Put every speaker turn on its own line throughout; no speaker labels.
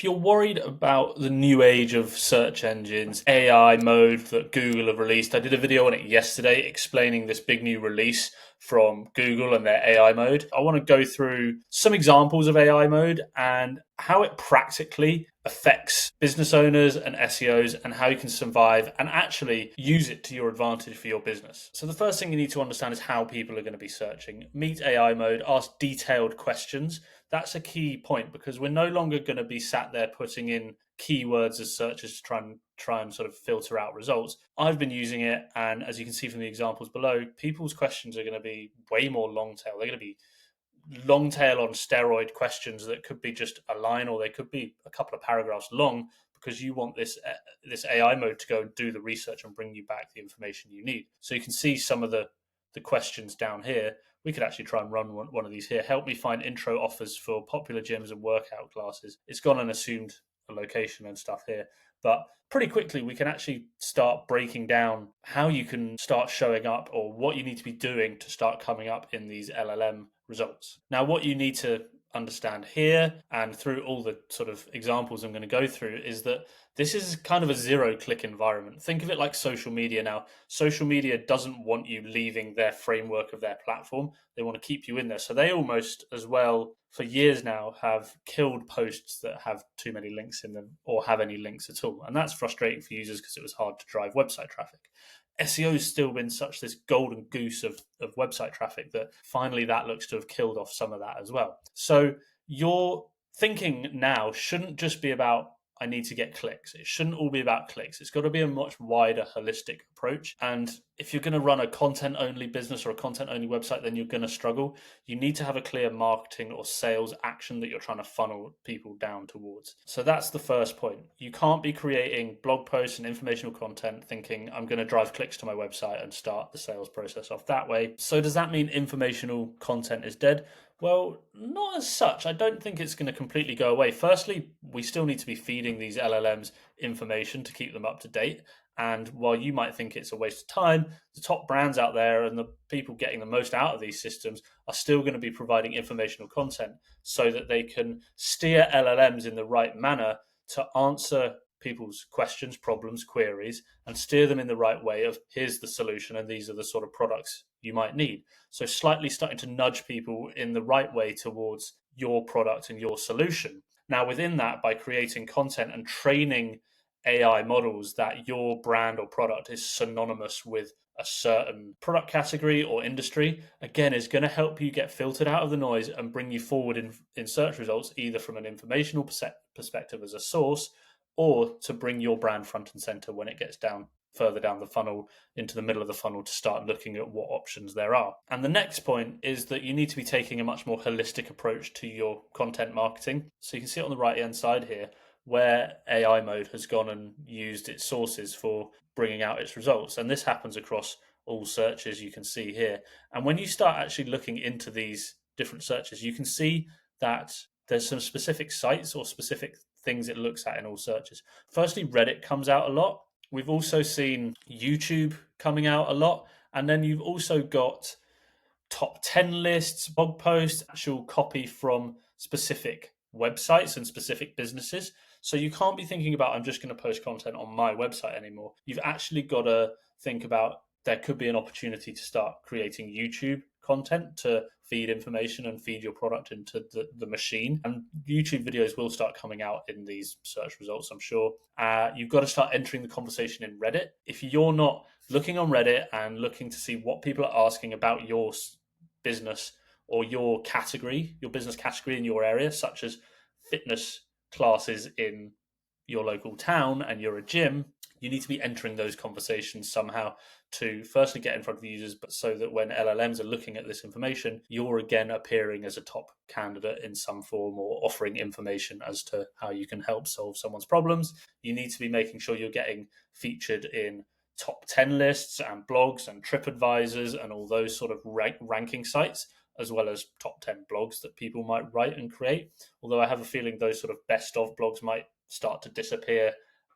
If you're worried about the new age of search engines, AI mode that Google have released, I did a video on it yesterday explaining this big new release from Google and their AI mode. I want to go through some examples of AI mode and how it practically affects business owners and SEOs and how you can survive and actually use it to your advantage for your business. So the first thing you need to understand is how people are going to be searching. Meet AI mode, ask detailed questions. That's a key point because we're no longer going to be sat there putting in keywords as searchers to try and sort of filter out results. I've been using it, and as you can see from the examples below, people's questions are going to be way more long tail. They're going to be long tail on steroid questions that could be just a line or they could be a couple of paragraphs long because you want this AI mode to go and do the research and bring you back the information you need. So you can see some of the questions down here. We could actually try and run one of these here. Help me find intro offers for popular gyms and workout classes. It's gone and assumed a location and stuff here. But pretty quickly, we can actually start breaking down how you can start showing up or what you need to be doing to start coming up in these LLM results. Now, what you need to understand here and through all the sort of examples I'm going to go through is that this is kind of a zero-click environment. Think of it like social media now. Social media doesn't want you leaving their framework of their platform. They want to keep you in there. So they almost, as well, for years now, have killed posts that have too many links in them or have any links at all. And that's frustrating for users because it was hard to drive website traffic. SEO has still been such this golden goose of website traffic that finally that looks to have killed off some of that as well. So your thinking now shouldn't just be about I need to get clicks. It shouldn't all be about clicks. It's got to be a much wider, holistic approach. And if you're going to run a content-only business or a content-only website, then you're going to struggle. You need to have a clear marketing or sales action that you're trying to funnel people down towards. So that's the first point. You can't be creating blog posts and informational content thinking, I'm going to drive clicks to my website and start the sales process off that way. So does that mean informational content is dead? Well, not as such. I don't think it's going to completely go away. Firstly, we still need to be feeding these LLMs information to keep them up to date. And while you might think it's a waste of time, the top brands out there and the people getting the most out of these systems are still going to be providing informational content so that they can steer LLMs in the right manner to answer people's questions, problems, queries, and steer them in the right way of here's the solution and these are the sort of products you might need. So slightly starting to nudge people in the right way towards your product and your solution. Now, within that, by creating content and training AI models that your brand or product is synonymous with a certain product category or industry, again, is going to help you get filtered out of the noise and bring you forward in search results, either from an informational perspective as a source or to bring your brand front and center when it gets further down the funnel into the middle of the funnel to start looking at what options there are. And the next point is that you need to be taking a much more holistic approach to your content marketing. So you can see it on the right hand side here where AI mode has gone and used its sources for bringing out its results. And this happens across all searches you can see here. And when you start actually looking into these different searches, you can see that there's some specific sites or specific things it looks at in all searches. Firstly, Reddit comes out a lot. We've also seen YouTube coming out a lot. And then you've also got top 10 lists, blog posts, actual copy from specific websites and specific businesses. So you can't be thinking about, I'm just going to post content on my website anymore. You've actually got to think about there could be an opportunity to start creating YouTube content to feed information and feed your product into the machine. And YouTube videos will start coming out in these search results, I'm sure. You've got to start entering the conversation in Reddit. If you're not looking on Reddit and looking to see what people are asking about your business or your category, your business category in your area, such as fitness classes in your local town and you're a gym, you need to be entering those conversations somehow to firstly get in front of the users, but so that when LLMs are looking at this information, you're again appearing as a top candidate in some form or offering information as to how you can help solve someone's problems. You need to be making sure you're getting featured in top 10 lists and blogs and TripAdvisors and all those sort of ranking sites, as well as top 10 blogs that people might write and create. Although I have a feeling those sort of best of blogs might start to disappear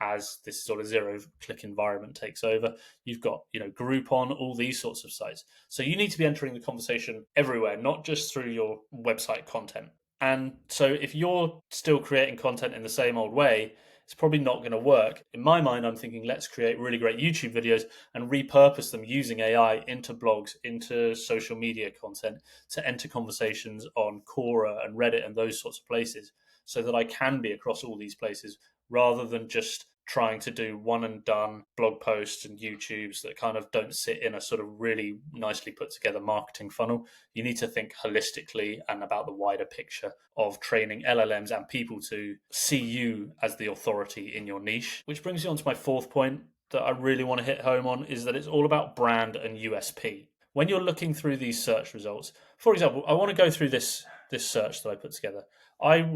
as this sort of zero-click environment takes over. You've got, Groupon, all these sorts of sites. So you need to be entering the conversation everywhere, not just through your website content. And so if you're still creating content in the same old way, it's probably not going to work. In my mind, I'm thinking let's create really great YouTube videos and repurpose them using AI into blogs, into social media content to enter conversations on Quora and Reddit and those sorts of places so that I can be across all these places rather than just trying to do one and done blog posts and YouTubes that kind of don't sit in a sort of really nicely put together marketing funnel. You need to think holistically and about the wider picture of training LLMs and people to see you as the authority in your niche. Which brings me on to my fourth point that I really want to hit home on, is that it's all about brand and USP. When you're looking through these search results, for example, I want to go through this search that I put together. I'm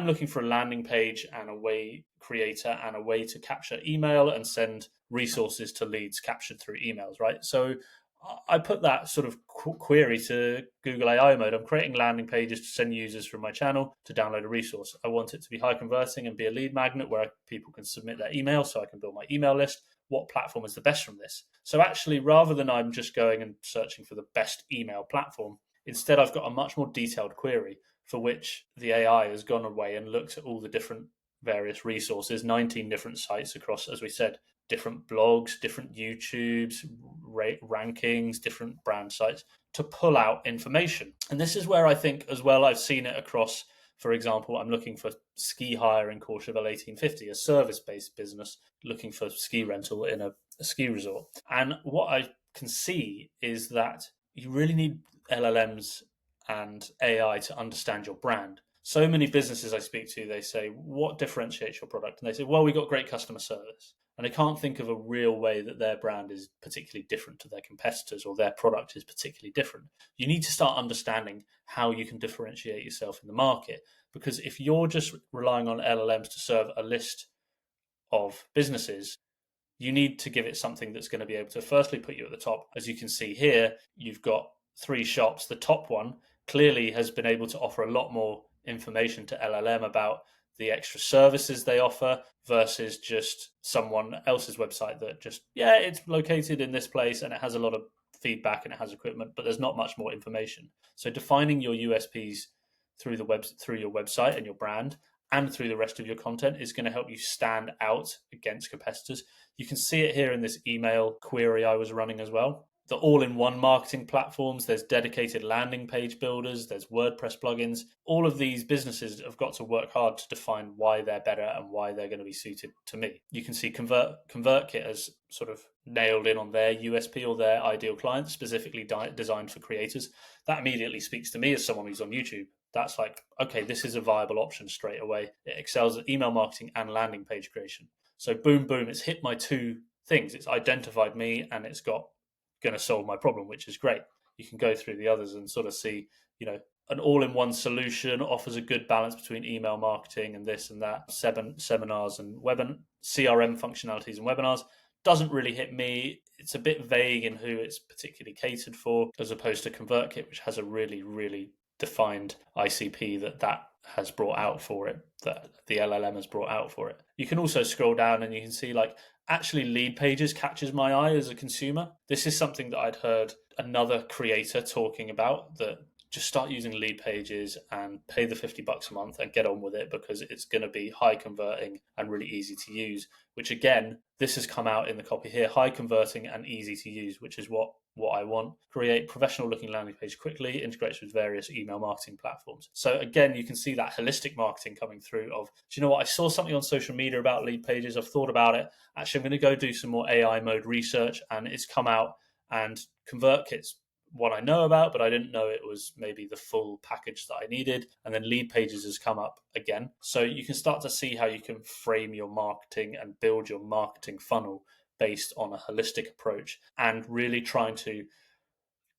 looking for a landing page and a way creator and a way to capture email and send resources to leads captured through emails, right? So I put that sort of query to Google AI mode. I'm creating landing pages to send users from my channel to download a resource. I want it to be high converting and be a lead magnet where people can submit their email so I can build my email list. What platform is the best from this? So actually, rather than I'm just going and searching for the best email platform, instead I've got a much more detailed query for which the AI has gone away and looked at all the different various resources, 19 different sites across, as we said, different blogs, different YouTubes, rankings, different brand sites to pull out information. And this is where I think as well, I've seen it across, for example, I'm looking for ski hire in Courchevel 1850, a service-based business looking for ski rental in a ski resort. And what I can see is that you really need LLMs and AI to understand your brand. So many businesses I speak to, they say, what differentiates your product? And they say, well, we got great customer service. And they can't think of a real way that their brand is particularly different to their competitors or their product is particularly different. You need to start understanding how you can differentiate yourself in the market. Because if you're just relying on LLMs to serve a list of businesses, you need to give it something that's going to be able to firstly put you at the top. As you can see here, you've got 3 shops. The top one clearly has been able to offer a lot more information to LLM about the extra services they offer versus just someone else's website that just, yeah, it's located in this place and it has a lot of feedback and it has equipment, but there's not much more information. So defining your USPs through your website and your brand and through the rest of your content is going to help you stand out against competitors. You can see it here in this email query I was running as well. The all-in-one marketing platforms, there's dedicated landing page builders, there's WordPress plugins. All of these businesses have got to work hard to define why they're better and why they're going to be suited to me. You can see ConvertKit has sort of nailed in on their USP or their ideal client, specifically designed for creators. That immediately speaks to me as someone who's on YouTube. That's like, okay, this is a viable option straight away. It excels at email marketing and landing page creation. So boom, boom, it's hit my 2 things. It's identified me and it's going to solve my problem, which is great. You can go through the others and sort of see, an all-in-one solution offers a good balance between email marketing and this and that, seminars and CRM functionalities and webinars. Doesn't really hit me. It's a bit vague in who it's particularly catered for, as opposed to ConvertKit, which has a really, really defined ICP that has brought out for it, that the LLM has brought out for it. You can also scroll down and you can see actually lead pages catches my eye as a consumer. This is something that I'd heard another creator talking about, that just start using lead pages and pay the $50 a month and get on with it because it's going to be high converting and really easy to use, which again, this has come out in the copy here, high converting and easy to use, which is what I want. Create professional looking landing page quickly, integrates with various email marketing platforms. So again, you can see that holistic marketing coming through of, do you know what? I saw something on social media about lead pages. I've thought about it. Actually, I'm going to go do some more AI mode research and it's come out, and ConvertKit's what I know about, but I didn't know it was maybe the full package that I needed. And then lead pages has come up again. So you can start to see how you can frame your marketing and build your marketing funnel based on a holistic approach and really trying to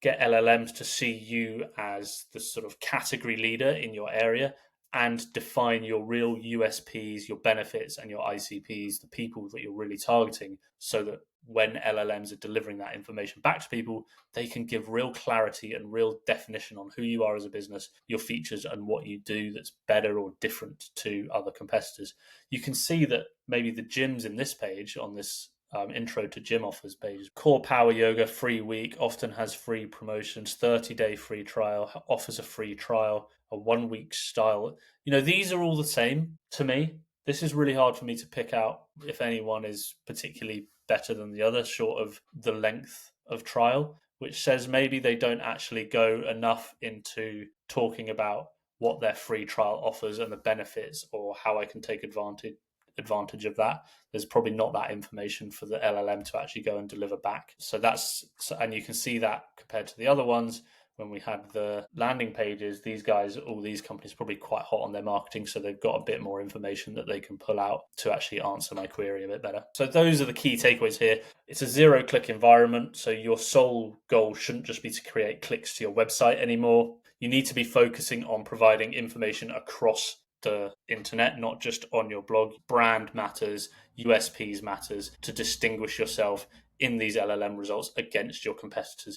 get LLMs to see you as the sort of category leader in your area and define your real USPs, your benefits and your ICPs, the people that you're really targeting, so that when LLMs are delivering that information back to people, they can give real clarity and real definition on who you are as a business, your features and what you do that's better or different to other competitors. You can see that maybe the gyms in this page on this intro to gym offers pages. Core Power Yoga free week often has free promotions, 30-day free trial, offers a free trial, a 1 week style. These are all the same to me. This is really hard for me to pick out if anyone is particularly better than the other, short of the length of trial, which says maybe they don't actually go enough into talking about what their free trial offers and the benefits, or how I can take advantage of that. There's probably not that information for the LLM to actually go and deliver back. And you can see that compared to the other ones. When we had the landing pages, all these companies are probably quite hot on their marketing, so they've got a bit more information that they can pull out to actually answer my query a bit better. So those are the key takeaways here. It's a zero-click environment, so your sole goal shouldn't just be to create clicks to your website anymore. You need to be focusing on providing information across the internet, not just on your blog. Brand matters, USPs matters to distinguish yourself in these LLM results against your competitors.